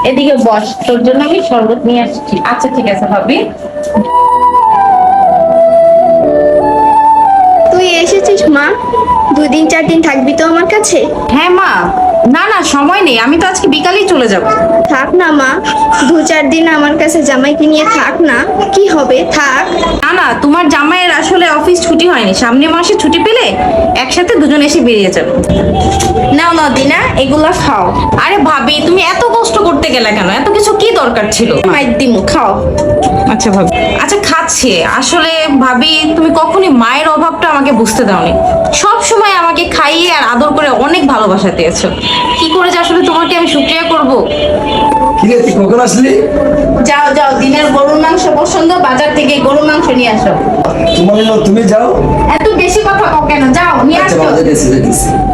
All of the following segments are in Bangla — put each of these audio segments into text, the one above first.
এদিকে বস, তোর জন্য আমি শরবত নিয়ে আসছি। আচ্ছা ঠিক আছে ভাবি। তুই এসেছিস মা? 2 দিন 4 দিন থাকবি তো আমার কাছে? হ্যাঁ মা, না না সময় নেই, আমি তো আজকে বিকালেই চলে যাব। থাক না মা, 2 4 দিন আমার কাছে জামাইকে নিয়ে থাক না। কি হবে, থাক। না না, তোমার জামাইয়ের আসলে অফিস ছুটি হয়নি, সামনের মাসে ছুটি পেলে একসাথে দুজন এসে বেরিয়ে যাবে। নাও নাও দিনা, এগুলা খাও। আরে ভাবি, তুমি এত কষ্ট করতে গেলে কেন? এত কিছু কি দরকার ছিল? মাইর দিমু, খাও। আচ্ছা ভাবি, আচ্ছা খাচ্ছি। আসলে ভাবি, তুমি কখনই মায়ের অভাবটা আমাকে বুঝতে দাওনি। সব সময় আমাকে খাইয়ে আর আদর করে অনেক ভালোবাসা দিয়েছো। কি করে যে আসলে তোমাকে আমি শুকরিয়া করব? কিরে তুই কখন আসলি? যাও যাও, দিনের গরুর মাংস পছন্দ, বাজার থেকে গরুর মাংস নিয়ে আসো। তুমি যাও। এত বেশি কথা কও কেন? যাও নিয়ে আচ্ছা আসো। বাবা, যেতেছি।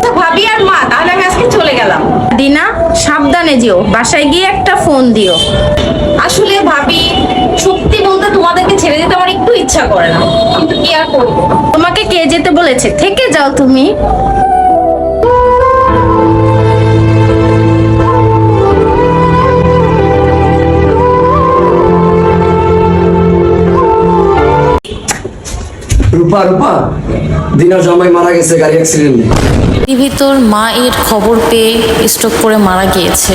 তো ভাবি আর মা, তাহলে আমি আজকে চলে গেলাম। দিনা, সাবধানে যেও, বাসায় গিয়ে একটা ফোন দিও। আসলে ভাবি, সত্যি বলতে তোমাদেরকে ছেড়ে যেতে আমার একটু ইচ্ছা করে না, কিন্তু কি আর করবো। তোমাকে কে যেতে বলেছে? থেকে যাও তুমি। রূপা রূপা, দিনার জামাই মারা গেছে গাড়ি অ্যাক্সিডেন্টে। এর ভিতর মা এর খবর পেয়ে স্ট্রোক করে মারা গিয়েছে।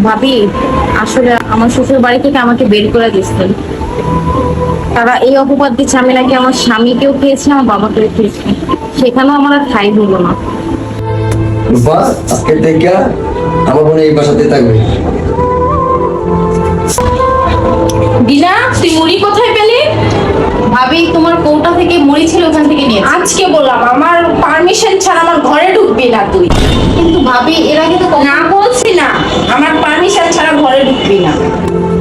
ভাবি, আসলে আমার শ্বশুর বাড়ি থেকে আমাকে বের করে দিচ্ছেন। তারা এই অপবাদ দিচ্ছে আমি নাকি আমার স্বামীকেও খেয়েছি, আমার বাবাকেও খেয়েছি। সেখানেও আমার আর ঠাঁই হলো না। রূপা, আজকে থেকে আমার বোন এই বাসাতে থাকবে। দিনা, তুই মুড়ি কোথায় পেলি? ভাবি, তোমার কৌটা থেকে মুড়ি ছিল, ওখান থেকে নিয়ে আজকে বললাম আমার পারমিশন ছাড়া আমার ঘরে ঢুকবি না তুই। কিন্তু ভাবি, এর আগে তো না বলছি না, আমার পারমিশন ছাড়া ঘরে ঢুকবি না।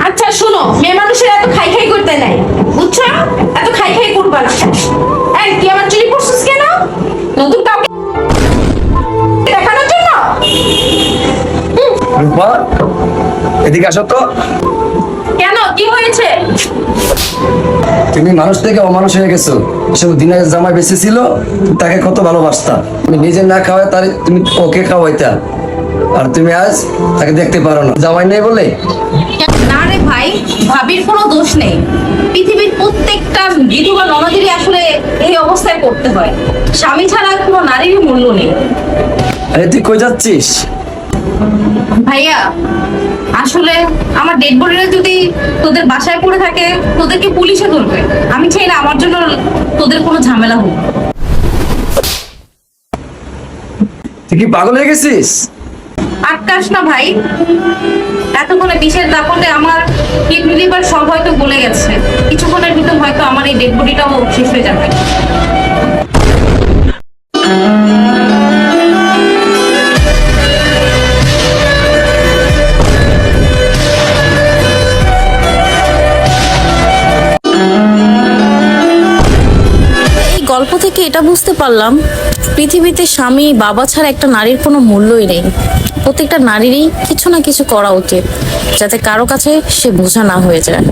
আচ্ছা শোনো, মেয়ে মানুষের এত খাই খাই করতে নাই, বুঝছো? এত খাই খাই করবা না। এই তুই আমার চুরি করছিস কেন? নতুন কাউকে দেখানোর জন্য? রূপা, এদিকে আসো তো। কেন, কি হয়েছে? তুমি মানুষ থেকে অমানুষ হয়ে গেছো। আসলে দিনের জামাই বেঁচে ছিল, তাকে কত ভালোবাসতা। তুমি নিজে না খাওয়াই তার তুমি ওকে খাওয়াইতা, আর তুমি আজ তাকে দেখতে পারো না, জামাই নেই বলে। না রে ভাই, ভাবির কোনো দোষ নেই। পৃথিবীর প্রত্যেকটা বিধবা ননদেরই আসলে এই অবস্থায় পড়তে হয়। স্বামী ছাড়া কোনো নারীর মূল্য নেই। আরে তুই কই যাচ্ছিস? ভাইয়া, আসলে আমার ডেড বডিটা যদি তোদের বাসায় পড়ে থাকে, তোদেরকে পুলিশে ধরবে। আমি চাই না আমার জন্য তোদের কোনো ঝামেলা হোক। তুই কি পাগল হয়ে গেছিস? আটকাস না ভাই, এতক্ষণে বিষের দাপটে আমার কিডনি লিভার সব হয়তো গলে গেছে। কিছুক্ষণের ভিতর হয়তো আমার এই ডেড বডিটাও শেষ হয়ে যাবে। এই গল্প থেকে এটা বুঝতে পারলাম, পৃথিবীতে স্বামী বাবা ছাড়া একটা নারীর কোনো মূল্যই নেই। প্রত্যেকটা নারীরই কিছু না কিছু করা উচিত, যাতে কারো কাছে সে বোঝা না হয়ে যায়।